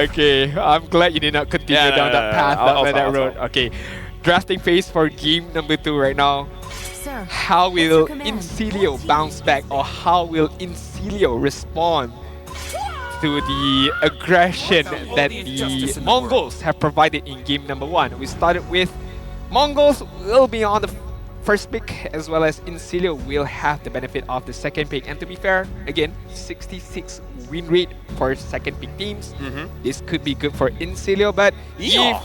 Okay, I'm glad you did not continue down that path, that road. Okay, drafting phase for game number 2 right now. Sir, How what's your will command? Incilio bounce back, or how will Incilio respond to the aggression that the Mongols have provided in game number 1? We started with Mongols will be on the first pick, as well as Incilio will have the benefit of the second pick. And to be fair, again, 66 win rate for second pick teams. This could be good for Incilio, but if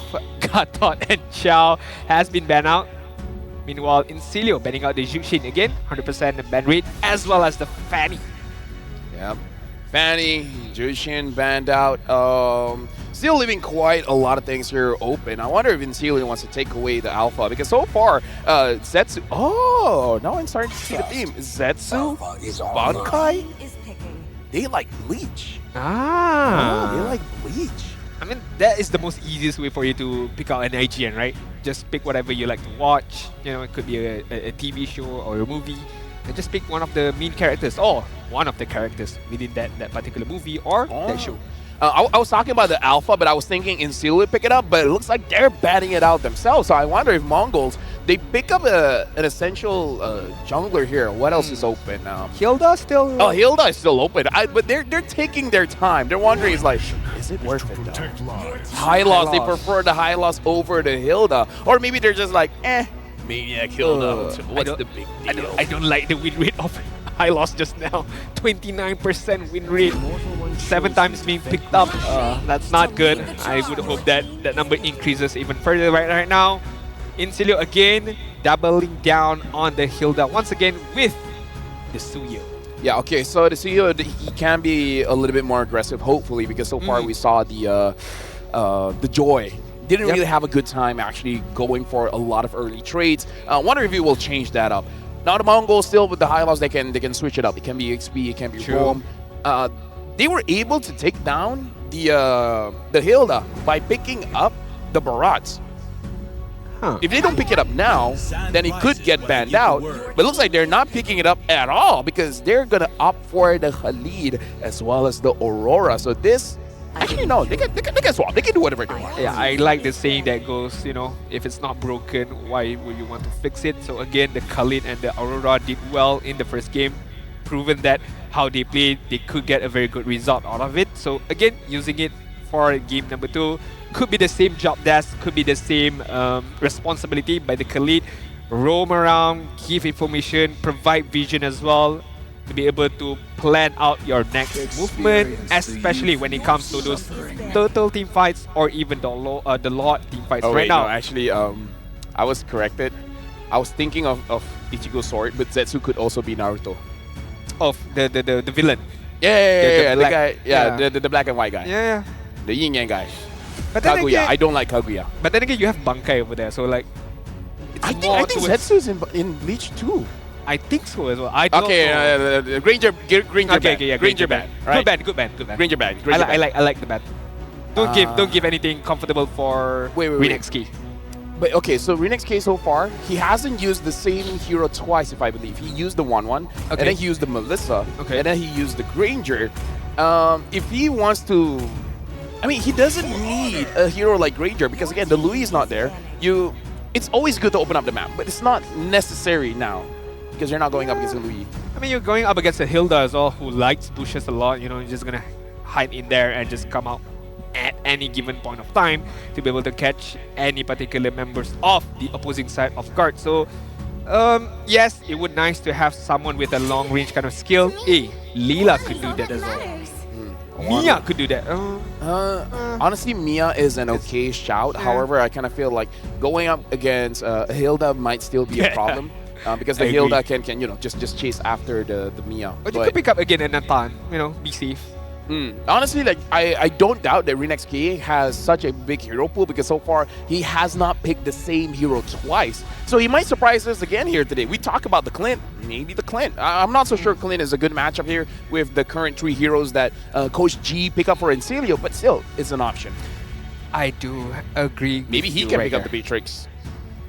Gatot and Chow has been banned out, meanwhile Incilio banning out the Jushin again, 100% ban rate, as well as the Fanny. Yep. Fanny, Jushin banned out. Still leaving quite a lot of things here open. I wonder if Incilio wants to take away the alpha, because so far, Zetsu. Oh, now I'm starting to see the theme. Zetsu, Bankai, they like Bleach. Ah. Oh, they like Bleach. I mean, that is the most easiest way for you to pick out an IGN, right? Just pick whatever you like to watch. You know, it could be a TV show or a movie. And just pick one of the main characters, or one of the characters within that particular movie or that show. I was talking about the alpha, but I was thinking Incilio would pick it up, but it looks like they're batting it out themselves. So I wonder if Mongols, they pick up an essential jungler here. What else is open? Hilda still... Oh, Hilda is still open. But they're taking their time. They're wondering, is like, is it worth it though? High loss, they prefer the high loss over the Hilda. Or maybe they're just like, Maniac Hilda. What's the big deal? I don't like the win rate of high loss just now. 29% win rate. 7 times being picked up. That's not good. I would hope that that number increases even further right now. Incilio again doubling down on the Hilda once again with the Suyo. Yeah, okay, so the CEO, he can be a little bit more aggressive, hopefully, because so far we saw the Joy didn't really have a good time actually going for a lot of early trades. I wonder if he will change that up. Now the Mongols still with the high loss, they can switch it up. It can be XP, it can be roam. They were able to take down the Hilda by picking up the Barats. If they don't pick it up now, then it could get banned out. But it looks like they're not picking it up at all, because they're going to opt for the Khalid as well as the Aurora. So this, actually no, they can swap. They can do whatever they want. Yeah, I like the saying that goes, you know, if it's not broken, why would you want to fix it? So again, the Khalid and the Aurora did well in the first game. Proven that how they played, they could get a very good result out of it. So again, using it for game number 2. Could be the same job desk, could be the same responsibility by the Khalid. Roam around, give information, provide vision as well, to be able to plan out your next movement, especially when it comes to those total team fights or even the Lord team fights now. No, actually, I was corrected. I was thinking of Ichigo's sword, but Zetsu could also be Naruto. Of the villain. Yeah, the guy, the black and white guy. Yeah. The yin yang guy. But then Kaguya. again, I don't like Kaguya. But then again, you have Bankai over there, so like, I think Zetsu's in Bleach too. I think so as well. I don't know. Granger ban. Yeah, Granger ban. Right? Good ban. Granger ban. I like the ban. Don't give anything comfortable for Renex Key. But okay, so Renex K so far, he hasn't used the same hero twice, if I believe. He used the 1-1, and then he used the Melissa, and then he used the Granger. If he wants to, I mean, he doesn't need a hero like Granger, because again, the Louis is not there. It's always good to open up the map, but it's not necessary now, because you're not going up against a Louis. I mean, you're going up against a Hilda as well, who likes bushes a lot. You know, you're just gonna hide in there and just come out at any given point of time to be able to catch any particular members of the opposing side off guard. So, yes, it would nice to have someone with a long range kind of skill. Leela could do that as well. Mia could do that. Honestly, Mia is an okay shout. However, I kind of feel like going up against Hilda might still be a problem. Because the Hilda can just chase after the Mia. But you could pick up again a Nathan, be safe. Honestly, like I don't doubt that Renex K has such a big hero pool, because so far he has not picked the same hero twice. So he might surprise us again here today. We talk about the Clint, maybe the Clint. I'm not so sure Clint is a good matchup here with the current 3 heroes that Coach G pick up for Incilio, but still, it's an option. I do agree. Maybe he can pick up the Beatrix.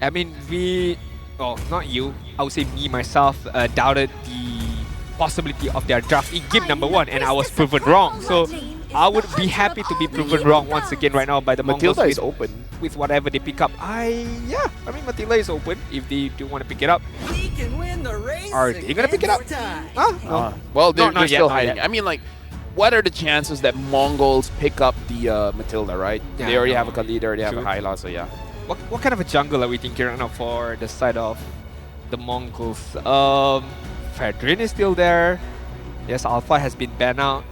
I mean, not you. I would say me myself doubted the possibility of their draft in game number 1, and I was proven wrong. So I would be happy to be proven wrong once again right now by the Mongols Matilda is open. with whatever they pick up. I mean Matilda is open if they do want to pick it up. Are they gonna pick it up? No. Well, they're not yet, still not hiding. yet. I mean, like, what are the chances that Mongols pick up the Matilda, right? Yeah, they already no. have a Khalid, they already have a True. Hyla, so yeah. What kind of a jungle are we thinking right now for the side of the Mongols? Fedrin is still there. Yes, Alpha has been banned out.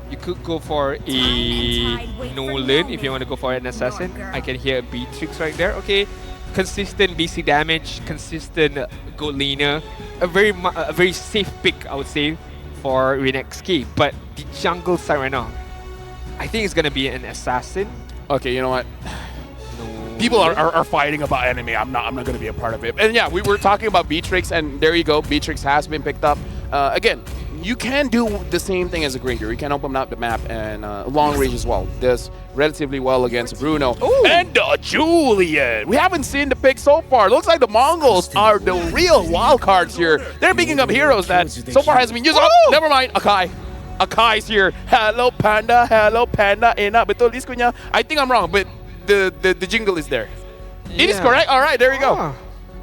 You could go for a Nolan if you want to go for an assassin. I can hear a Beatrix right there. Okay, consistent BC damage, consistent gold laner. A very safe pick, I would say, for RenXK. But the jungle side right now, I think it's gonna be an assassin. Okay, you know what? No. People are fighting about enemy. I'm not going to be a part of it. And yeah, we were talking about Beatrix, and there you go. Beatrix has been picked up. Again, you can do the same thing as a Granger. You can open up the map and long range as well. Does relatively well against Bruno. Ooh. And Julian. We haven't seen the pick so far. Looks like the Mongols are the real wild cards here. They're picking up heroes that so far hasn't been used. Oh, never mind. Akai. Akai's here. Hello, Panda. Hello, Panda. Betul disco niya. I think I'm wrong, but the jingle is there. It is Yeah. correct. All right, there you go. Ah,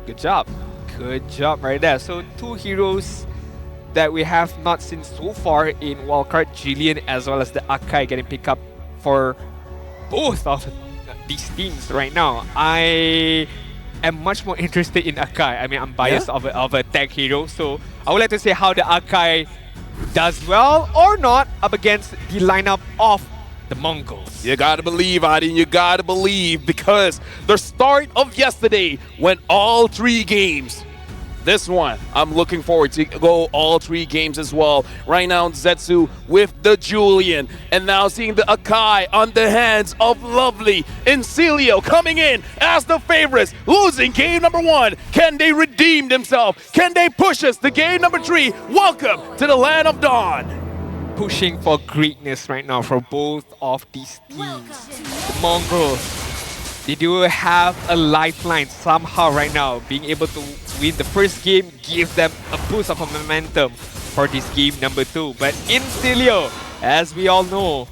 good job. Good job right there. So two heroes that we have not seen so far in wildcard, Julian as well as the Akai getting picked up for both of these teams right now. I am much more interested in Akai. I mean, I'm biased of a tag hero, so I would like to see how the Akai does well or not up against the lineup of the Mongols. You gotta believe, Adin. You gotta believe, because the start of yesterday went all 3 games. This one, I'm looking forward to go all 3 games as well. Right now, Zetsu with the Julian, and now seeing the Akai on the hands of lovely Incilio coming in as the favorites, losing game number 1. Can they redeem themselves? Can they push us to game number 3? Welcome to the land of dawn. Pushing for greatness right now for both of these teams. The Mongols, they do have a lifeline somehow right now. Being able to win the first game gives them a boost of momentum for this game number 2. But Incilio, as we all know,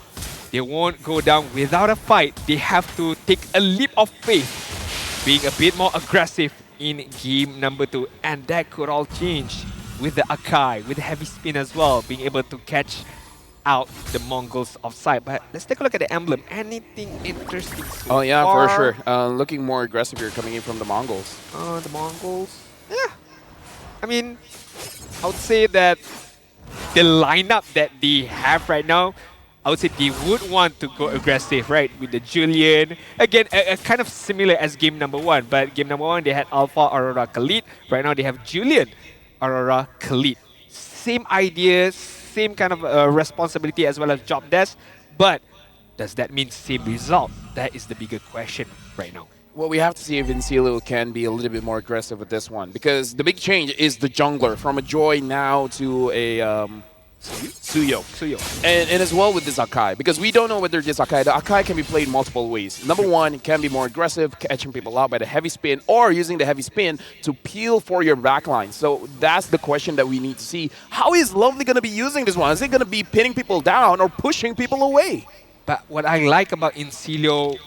they won't go down without a fight. They have to take a leap of faith, being a bit more aggressive in game number 2. And that could all change with the Akai, with the heavy spin as well, being able to catch out the Mongols offside. But let's take a look at the emblem. Anything interesting so Oh yeah, far? for sure. Looking more aggressive here coming in from the Mongols. The Mongols. Yeah. I mean, I would say that the lineup that they have right now, I would say they would want to go aggressive, right? With the Julian. Again, a kind of similar as game number 1. But game number 1, they had Alpha, Aurora, Khalid. Right now, they have Julian, Aurora, Khalid. Same ideas, same kind of responsibility as well as job desk. But does that mean same result? That is the bigger question right now. Well, we have to see if Incilio can be a little bit more aggressive with this one, because the big change is the jungler from a Joy now to a Suyo. And as well with this Akai, because we don't know whether this Akai, the Akai can be played multiple ways. Number 1, it can be more aggressive, catching people out by the heavy spin, or using the heavy spin to peel for your backline. So that's the question that we need to see. How is Lovely going to be using this one? Is it going to be pinning people down or pushing people away? But what I like about Incilio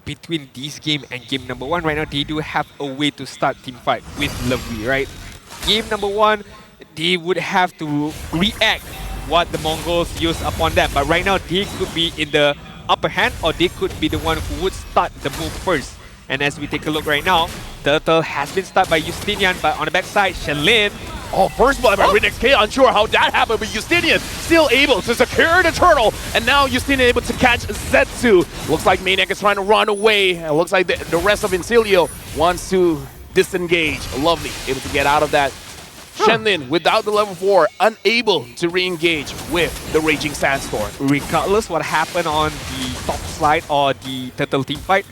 between this game and game number 1 right now, they do have a way to start team fight with Lovely, right? Game number 1, they would have to react what the Mongols use upon them. But right now, they could be in the upper hand, or they could be the one who would start the move first. And as we take a look right now, Turtle has been started by Justinian, but on the backside, Shenlin. Oh, first blood by RenXK. Unsure how that happened, but Justinian still able to secure the turtle. And now Justinian able to catch Zetsu. Looks like Maniac is trying to run away. It looks like the rest of Incilio wants to disengage. Lovely, able to get out of that. Shenlin, without the level 4, unable to re-engage with the Raging Sandstorm. Regardless what happened on the top slide or the Turtle team fight,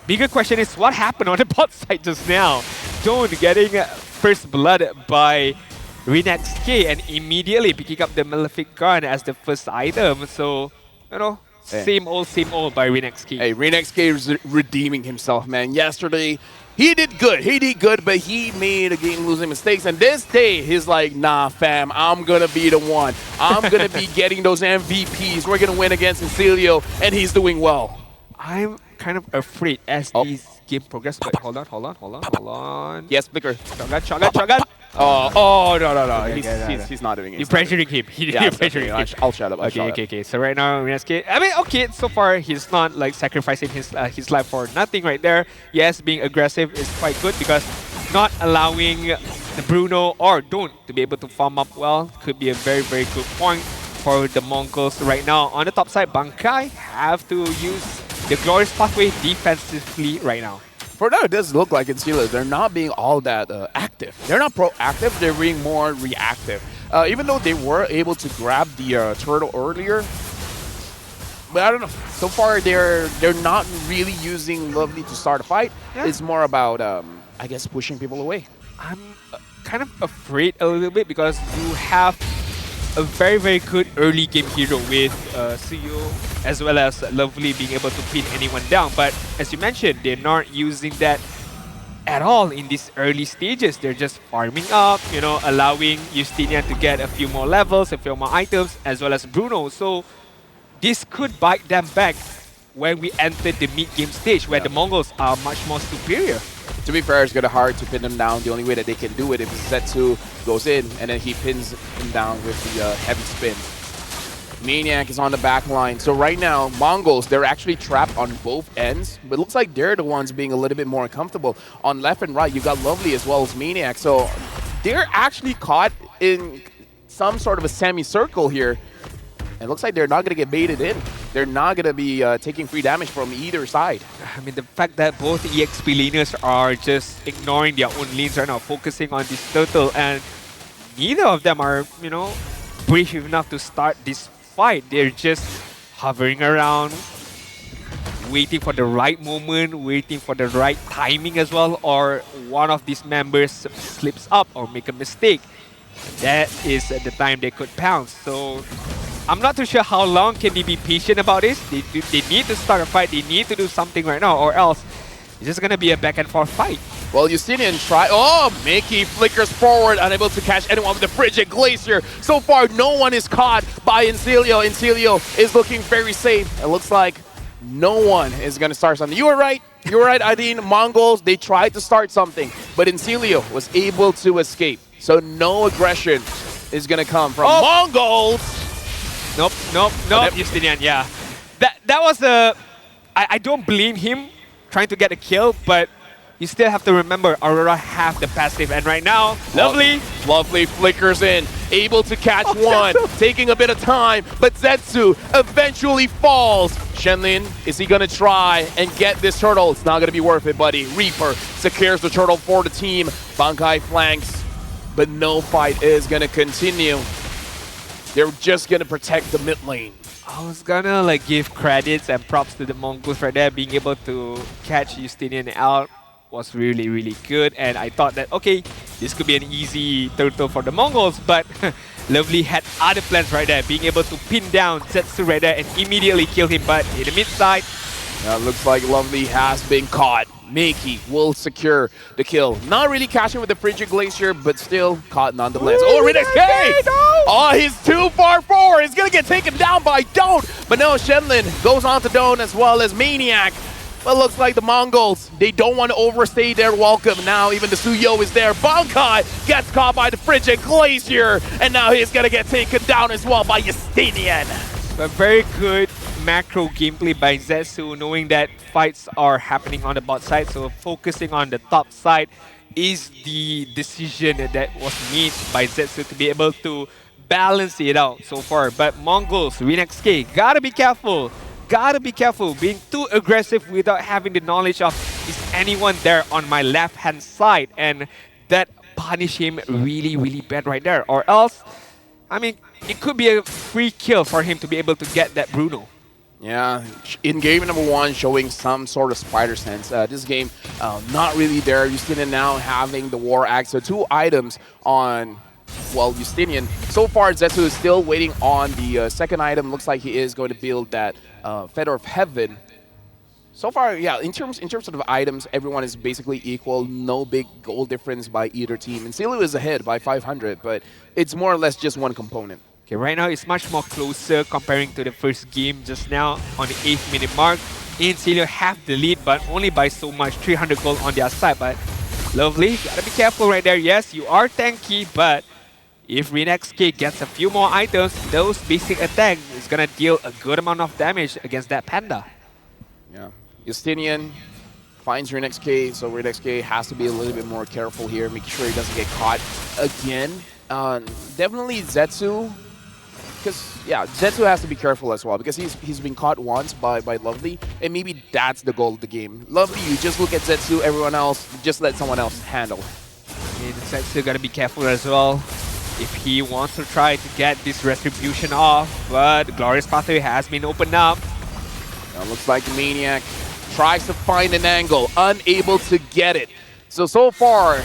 bigger question is what happened on the bot side just now. Joan getting first blood by RenXK and immediately picking up the Malefic Gun as the first item. So, you know, Same old by RenXK. Hey, RenXK is redeeming himself, man. Yesterday, he did good. He did good, but he made a game-losing mistakes. And this day, he's like, nah, fam, I'm going to be the one. I'm going to be getting those MVPs. We're going to win against Cecilio, and he's doing well. I'm kind of afraid as these game progress. But hold on. Yes, Flicker. Shotgun. No. He's not doing it. You're pressuring him. You're pressuring him. I'll shut up. Okay. So right now, RenXK, I mean, okay, so far he's not like sacrificing his life for nothing right there. Yes, being aggressive is quite good because not allowing the Bruno or Don't to be able to farm up well could be a very, very good point for the Mongols right now. On the top side, Bankai have to use the glorious pathway defensively right now. For now, it does look like in Steelers, they're not being all that active. They're not proactive, they're being more reactive. Even though they were able to grab the turtle earlier, but I don't know. So far, they're not really using Lovely to start a fight. Yeah. It's more about, I guess, pushing people away. I'm kind of afraid a little bit because you have a very, very good early game hero with Suyo as well as Lovely being able to pin anyone down. But as you mentioned, they're not using that at all in these early stages. They're just farming up, you know, allowing Justinian to get a few more levels, a few more items, as well as Bruno. So this could bite them back when we enter the mid-game stage where the Mongols are much more superior. To be fair, it's going to be hard to pin them down. The only way that they can do it if Zetsu goes in and then he pins him down with the heavy spin. Maniac is on the back line. So right now, Mongols, they're actually trapped on both ends, but it looks like they're the ones being a little bit more uncomfortable. On left and right, you got Lovely as well as Maniac. So they're actually caught in some sort of a semicircle here. And it looks like they're not going to get baited in. They're not going to be taking free damage from either side. I mean, the fact that both EXP laners are just ignoring their own lanes right now, focusing on this turtle, and neither of them are, you know, brave enough to start this fight. They're just hovering around, waiting for the right moment, waiting for the right timing as well, or one of these members slips up or make a mistake. That is the time they could pounce. So I'm not too sure how long can they be patient about this. They need to start a fight. They need to do something right now, or else it's just going to be a back and forth fight. Well, Justinian try. Oh, Mickey flickers forward, unable to catch anyone with the Frigid Glacier. So far, no one is caught by Incilio. Incilio is looking very safe. It looks like no one is going to start something. You were right. You were right, Adine. Mongols, they tried to start something, but Incilio was able to escape. So no aggression is going to come from Mongols. Nope. Justinian, yeah. That was a... I don't blame him trying to get a kill, but you still have to remember Aurora have the passive, and right now, Lovely flickers in, able to catch one, taking a bit of time, but Zetsu eventually falls. Shenlin, is he gonna try and get this turtle? It's not gonna be worth it, buddy. Reaper secures the turtle for the team. Bankai flanks, but no fight is gonna continue. They're just gonna protect the mid lane. I was gonna like give credits and props to the Mongols for that. Being able to catch Justinian out was really, really good. And I thought that, okay, this could be an easy turtle for the Mongols, but Lovely had other plans right there. Being able to pin down Zetsu right there and immediately kill him, but in the mid side. Looks like Lovely has been caught. Meiki will secure the kill. Not really catching with the Frigid Glacier, but still caught nonetheless. Oh, RenXK! Oh, he's too far forward. He's going to get taken down by Don't. But no, Shenlin goes on to Don't as well as Maniac. But looks like the Mongols, they don't want to overstay their welcome. Now even the Suyo is there. Bankai gets caught by the Frigid Glacier. And now he's going to get taken down as well by Justinian. A very good macro gameplay by Zetsu, knowing that fights are happening on the bot side, so focusing on the top side is the decision that was made by Zetsu to be able to balance it out so far. But Mongols, RenXK, gotta be careful. Gotta be careful being too aggressive without having the knowledge of is anyone there on my left hand side, and that punish him really, really bad right there. Or else, I mean, it could be a free kill for him to be able to get that Bruno. Yeah, in game number 1, showing some sort of spider sense. This game, not really there. Justinian now having the War Axe, so 2 items on well, Justinian. So far, Zetsu is still waiting on the second item. Looks like he is going to build that Feather of Heaven. So far, yeah, in terms of the items, everyone is basically equal. No big goal difference by either team. And Silu is ahead by 500, but it's more or less just one component. Okay, right now it's much more closer comparing to the first game just now on the 8th minute mark. Incilio have the lead, but only by so much, 300 gold on their side. But Lovely, gotta be careful right there. Yes, you are tanky, but if RenXK gets a few more items, those basic attack is gonna deal a good amount of damage against that Panda. Yeah. Justinian finds RenXK, so RenXK has to be a little bit more careful here, making sure he doesn't get caught again. Definitely Zetsu, because yeah, Zetsu has to be careful as well because he's been caught once by Lovely, and maybe that's the goal of the game. Lovely, you just look at Zetsu, everyone else, just let someone else handle. And Zetsu gotta be careful as well if he wants to try to get this retribution off, but Glorious Pathway has been opened up. Now looks like Maniac tries to find an angle, unable to get it. So far,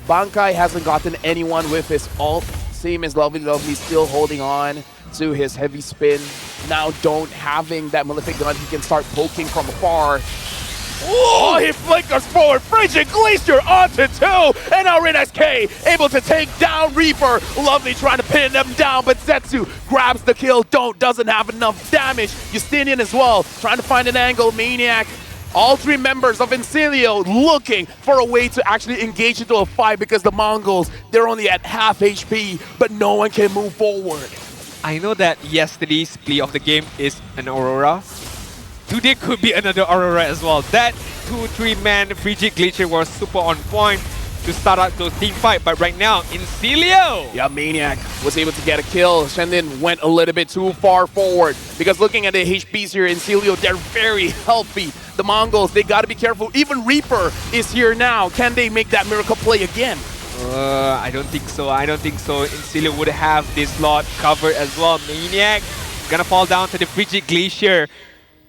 Bankai hasn't gotten anyone with his ult. Same as Lovely. Lovely still holding on to his heavy spin. Now don't having that Malefic gun, he can start poking from afar. Oh, he flickers forward, Frigid Glacier onto 2, and now RenXK able to take down Reaper. Lovely trying to pin them down, but Zetsu grabs the kill, doesn't have enough damage. Justinian as well, trying to find an angle. Maniac, all 3 members of Incilio looking for a way to actually engage into a fight because the Mongols, they're only at half HP, but no one can move forward. I know that yesterday's play of the game is an Aurora. Today could be another Aurora as well. That 2-3-man Frigid Glacier was super on point to start out those team fight, but right now, Incilio! Yeah, Maniac was able to get a kill. Shendin went a little bit too far forward because looking at the HPs here, Incilio, they're very healthy. The Mongols, they gotta be careful. Even Reaper is here now. Can they make that miracle play again? I don't think so. I don't think so. Incilio would have this lot covered as well. Maniac gonna fall down to the Frigid Glacier.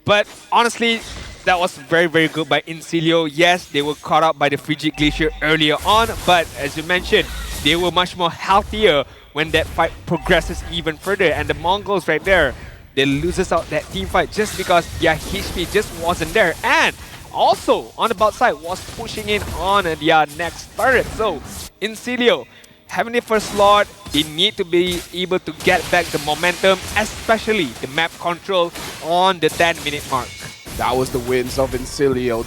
But honestly, that was very, very good by Incilio. Yes, they were caught up by the Frigid Glacier earlier on, but as you mentioned, they were much more healthier when that fight progresses even further. And the Mongols right there, they loses out that team fight just because their HP just wasn't there. And also, on the bot side, was pushing in on their next turret. So, Incilio, having the first slot, they need to be able to get back the momentum, especially the map control on the 10-minute mark. That was the wins of Incilio.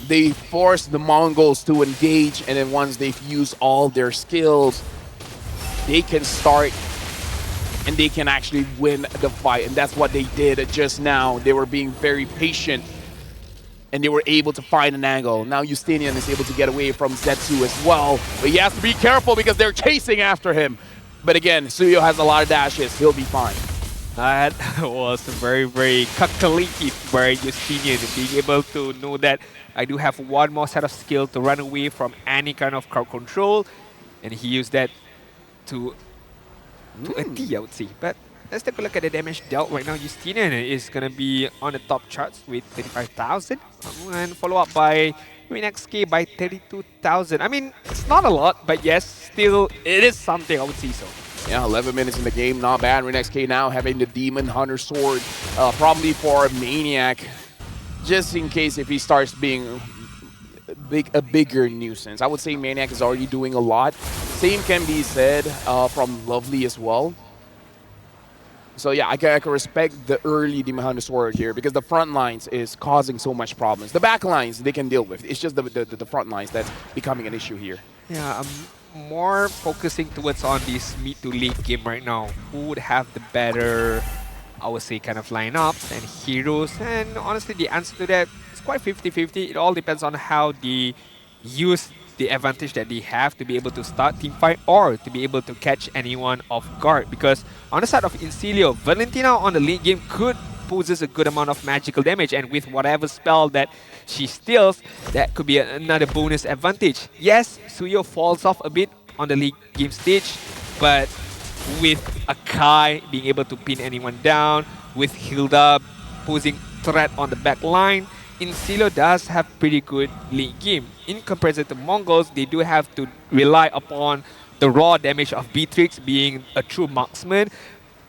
They forced the Mongols to engage, and then once they've used all their skills, they can start and they can actually win the fight. And that's what they did just now. They were being very patient and they were able to find an angle. Now Justinian is able to get away from Zetsu as well, but he has to be careful because they're chasing after him. But again, Suyo has a lot of dashes. He'll be fine. That was very, very calculated by Justinian, being able to know that I do have one more set of skill to run away from any kind of crowd control, and he used that to a T, I would say. But let's take a look at the damage dealt right now. Justinian is going to be on the top charts with 35,000, and follow up by RenXK by 32,000. I mean, it's not a lot, but yes, still, it is something, I would say so. Yeah, 11 minutes in the game, not bad. RenXK now having the Demon Hunter Sword, probably for Maniac, just in case if he starts being a bigger nuisance. I would say Maniac is already doing a lot. Same can be said from Lovely as well. So yeah, I can respect the early Demon Hunter Sword here because the front lines is causing so much problems. The back lines they can deal with. It's just the front lines that's becoming an issue here. Yeah, I'm more focusing towards on this mid to late game right now. Who would have the better, I would say, kind of lineups and heroes? And honestly, the answer to that is quite 50-50. It all depends on how they use the advantage that they have to be able to start team fight or to be able to catch anyone off guard. Because on the side of Incilio, Valentina on the late game could poses a good amount of magical damage, and with whatever spell that she steals, that could be another bonus advantage. Yes, Suyo falls off a bit on the late game stage, but with Akai being able to pin anyone down, with Hilda posing threat on the back line, Incilio does have pretty good late game. In comparison to Mongols, they do have to rely upon the raw damage of Beatrix being a true marksman.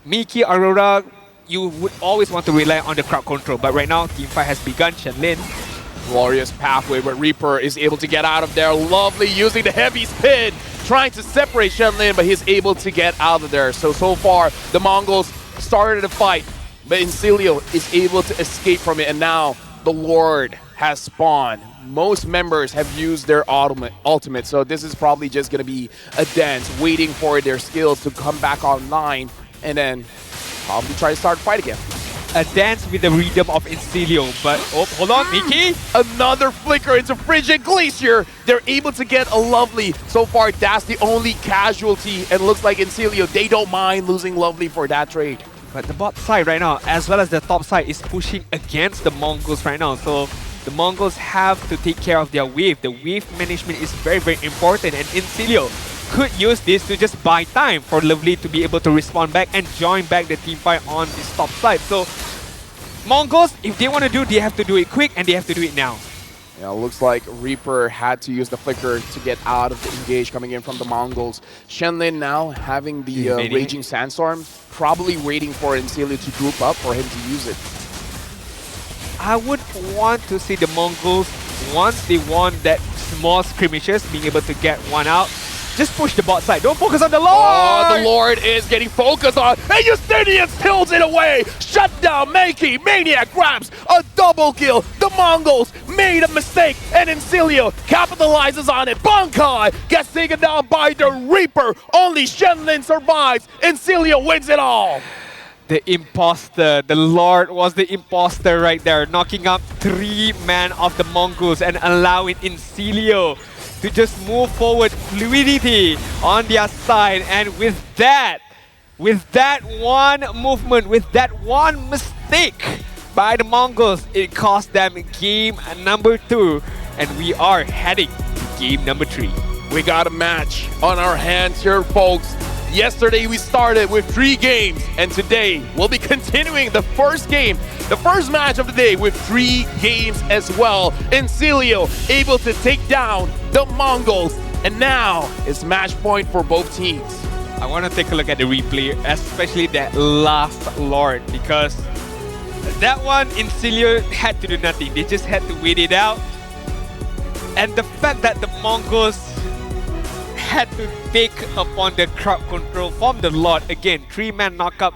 Miki, Aurora, you would always want to rely on the crowd control, but right now, teamfight has begun. Shenlin, Glorious pathway, but Reaper is able to get out of there. Lovely using the heavy spin, trying to separate Shenlin, but he's able to get out of there. So far, the Mongols started the fight, but Incilio is able to escape from it, and now the Lord has spawned. Most members have used their ultimate, so this is probably just going to be a dance, waiting for their skills to come back online, and then probably try to start a fight again. a dance with the rhythm of Incilio, but oh, hold on, Miki. Another flicker into Frigid Glacier. They're able to get a Lovely. So far, that's the only casualty, and looks like Incilio, they don't mind losing Lovely for that trade. But the bot side right now, as well as the top side, is pushing against the Mongols right now. So the Mongols have to take care of their wave. The wave management is very, very important, and Incilio could use this to just buy time for Lovely to be able to respond back and join back the team fight on this top side. So Mongols, if they want to do, they have to do it quick and they have to do it now. Yeah, looks like Reaper had to use the flicker to get out of the engage coming in from the Mongols. Shenlin now having the Raging Sandstorm, probably waiting for Incilio to group up for him to use it. I would want to see the Mongols, once they won that small skirmishes, being able to get one out. Just push the bot side. Don't focus on the Lord! Oh, the Lord is getting focused on, and Justinian tilts it away! Shut down, Makey! Maniac grabs a double kill! The Mongols made a mistake, and Incilio capitalizes on it. Bankai gets taken down by the Reaper. Only Shenlin survives. Incilio wins it all! The imposter, the Lord was the imposter right there, knocking up 3 men of the Mongols and allowing Incilio to just move forward, fluidity on their side. And with that one movement, with that one mistake by the Mongols, it cost them game number 2, and we are heading to game number 3. We got a match on our hands here, folks. Yesterday we started with 3 games, and today we'll be continuing the first game, the first match of the day, with 3 games as well. Incilio able to take down the Mongols, and now it's match point for both teams. I want to take a look at the replay, especially that last Lord, because that one Incilio had to do nothing. They just had to wait it out. And the fact that the Mongols had to take upon the crowd control from the Lord again, 3-man knockup.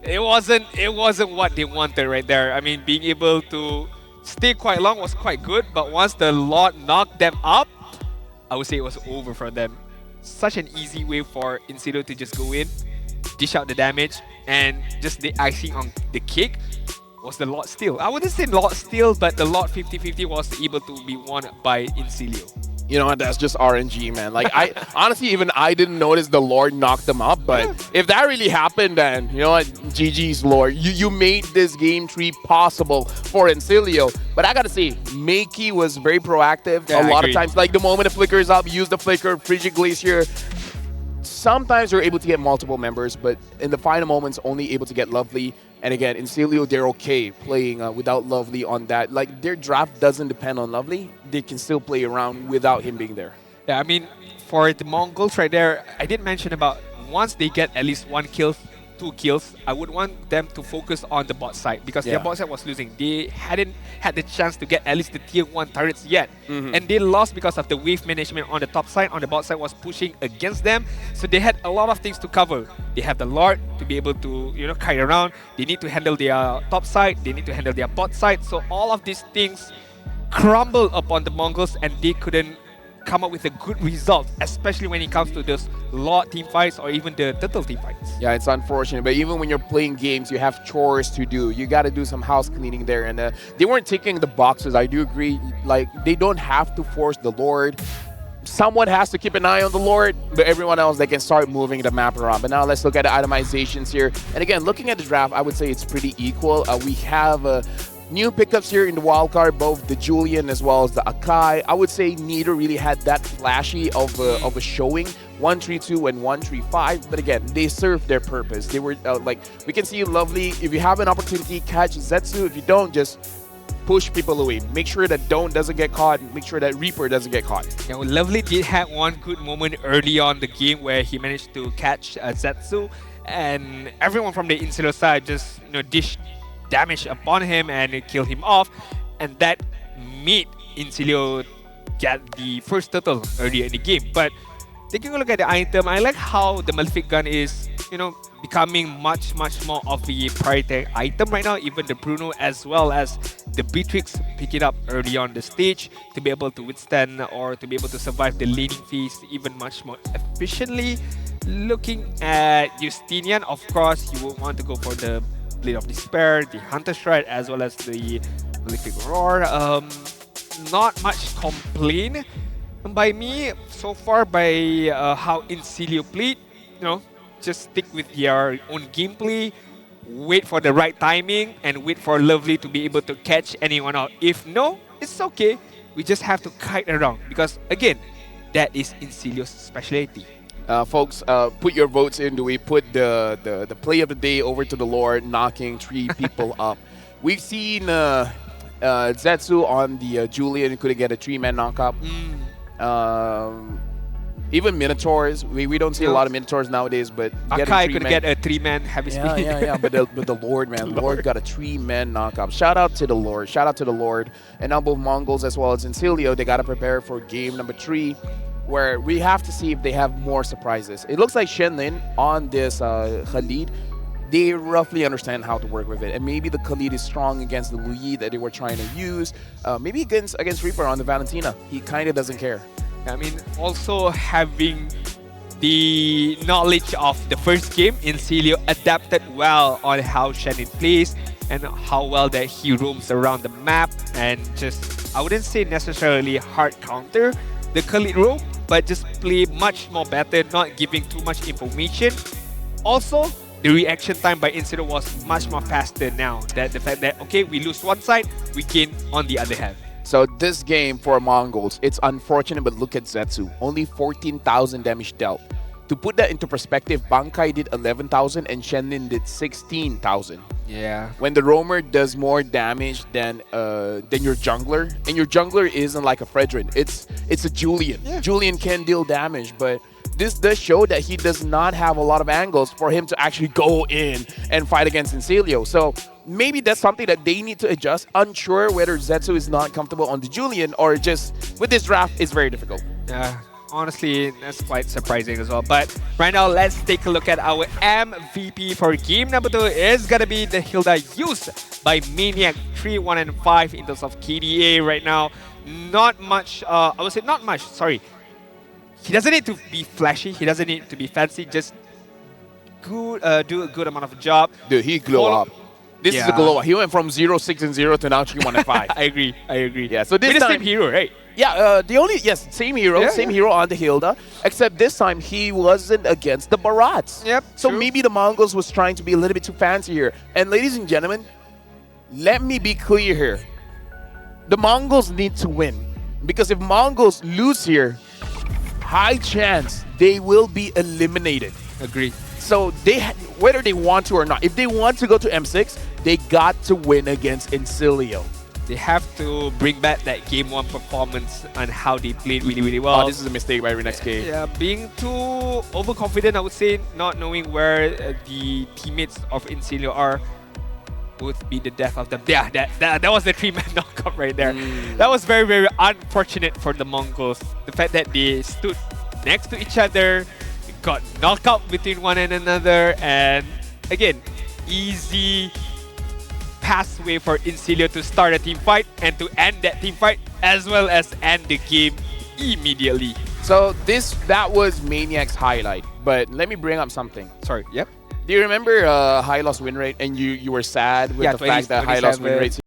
It wasn't what they wanted right there. I mean, being able to stay quite long was quite good, but once the Lord knocked them up, I would say it was over for them. Such an easy way for Incilio to just go in, dish out the damage, and just the icing on the cake was the Lord Steal. I wouldn't say Lord Steal, but the Lord 50-50 was able to be won by Incilio. You know what, that's just RNG, man. Like, I honestly, even I didn't notice the Lord knocked them up, but if that really happened, then, you know what, GG's Lord. You made this game 3 possible for Incilio. But I gotta say, Makey was very proactive. Yeah, a lot of times, like the moment the flicker is up, use the flicker, Frigid Glacier. Sometimes you're able to get multiple members, but in the final moments, only able to get Lovely. And again, Incilio, they're okay playing without Lovely on that. Like, their draft doesn't depend on Lovely. They can still play around without him being there. Yeah, I mean, for the Mongols right there, I did mention about once they get at least 1 kill, 2 kills, I would want them to focus on the bot side, because their bot side was losing. They hadn't had the chance to get at least the tier 1 turrets yet. And they lost because of the wave management on the top side. On the bot side was pushing against them. So they had a lot of things to cover. They have the Lord to be able to, you know, carry around. They need to handle their top side. They need to handle their bot side. So all of these things crumble upon the Mongols, and they couldn't come up with a good result, especially when it comes to those Lord team fights or even the Turtle team fights. Yeah, it's unfortunate, but even when you're playing games, you have chores to do. You got to do some house cleaning there, and they weren't ticking the boxes. I do agree. Like, they don't have to force the Lord. Someone has to keep an eye on the Lord, but everyone else, they can start moving the map around. But now let's look at the itemizations here. And again, looking at the draft, I would say it's pretty equal. We have new pickups here in the wildcard, both the Julian as well as the Akai. I would say neither really had that flashy of a showing. 132 and 135, but again, they served their purpose. They were like, we can see Lovely. If you have an opportunity, catch Zetsu. If you don't, just push people away. Make sure that Don't doesn't get caught. Make sure that Reaper doesn't get caught. Now, Lovely did have one good moment early on the game where he managed to catch Zetsu, and everyone from the Insular side just dish damage upon him and kill him off, and that made Insilio get the first turtle earlier in the game. But taking a look at the item, I like how the Malefic gun is becoming much more of a priority item right now. Even the Bruno as well as the Beatrix pick it up early on the stage to be able to withstand or to be able to survive the laning phase even much more efficiently. Looking at Justinian, of course, you would want to go for the Blade of Despair, the Hunter Stride, as well as the Malefic Roar. Not much complaint by me so far by how Insilio played. Just stick with your own gameplay, wait for the right timing, and wait for Lovely to be able to catch anyone out. If no, it's okay. We just have to kite around because, again, that is Insilio's specialty. Folks, put your votes in. Do we put the play of the day over to the Lord, knocking 3 people up? We've seen Zetsu on the Julian couldn't get a 3-man knockup. Even Minotaurs, we don't see a lot of Minotaurs nowadays, but Akai could get a 3-man heavy speed. Yeah. But the Lord, man, Lord got a 3-man knockup. Shout out to the Lord. Shout out to the Lord. And now both Mongols as well as Insilio, they got to prepare for game number 3, where we have to see if they have more surprises. It looks like Shenlin on this Khalid, they roughly understand how to work with it. And maybe the Khalid is strong against the Luyi that they were trying to use. Maybe against Reaper on the Valentina. He kind of doesn't care. I mean, also having the knowledge of the first game, Insilio adapted well on how Shannon plays and how well that he roams around the map and just, I wouldn't say necessarily hard counter the Khalid roam, but just play much more better, not giving too much information. Also, the reaction time by Insilio was much more faster now. That the fact that, okay, we lose one side, we gain on the other hand. So this game for Mongols, it's unfortunate, but look at Zetsu. Only 14,000 damage dealt. To put that into perspective, Bankai did 11,000 and Shenlin did 16,000. Yeah. When the roamer does more damage than your jungler, and your jungler isn't like a Fredrin, it's a Julian. Yeah. Julian can deal damage, but this does show that he does not have a lot of angles for him to actually go in and fight against Insilio. So maybe that's something that they need to adjust. Unsure whether Zetsu is not comfortable on the Julian or just with this draft, it's very difficult. Yeah, honestly, that's quite surprising as well. But right now, let's take a look at our MVP for game number 2. It's gonna be the Hilda used by Maniac 3, 1, and 5 in terms of KDA right now. Not much, I would say not much, sorry. He doesn't need to be flashy, he doesn't need to be fancy, just do a good amount of job. Dude, he glow up. This is a glow up. He went from 0, 6, and 0 to now 3, 1, and 5. I agree. Yeah, so this with time, the same hero, right? Yeah, same hero on the Hilda, except this time he wasn't against the Barats. Yep. So true. maybe the Mongols was trying to be a little bit too fancy here. And ladies and gentlemen, let me be clear here. The Mongols need to win. Because if Mongols lose here, high chance they will be eliminated. Agree. So whether they want to or not, if they want to go to M6, they got to win against Insilio. They have to bring back that game 1 performance and how they played really well. Oh, this is a mistake by ReNextK. Yeah, being too overconfident, I would say, not knowing where the teammates of Insilio are would be the death of them. Yeah, that was the 3-man knockup right there. That was very unfortunate for the Mongols. The fact that they stood next to each other, got knocked out between one and another, and again, easy pathway for Insilio to start a team fight and to end that team fight as well as end the game immediately. So that was Maniac's highlight, but let me bring up something. Sorry, yep. Do you remember high loss win rate and you were sad with the fact that high loss win rate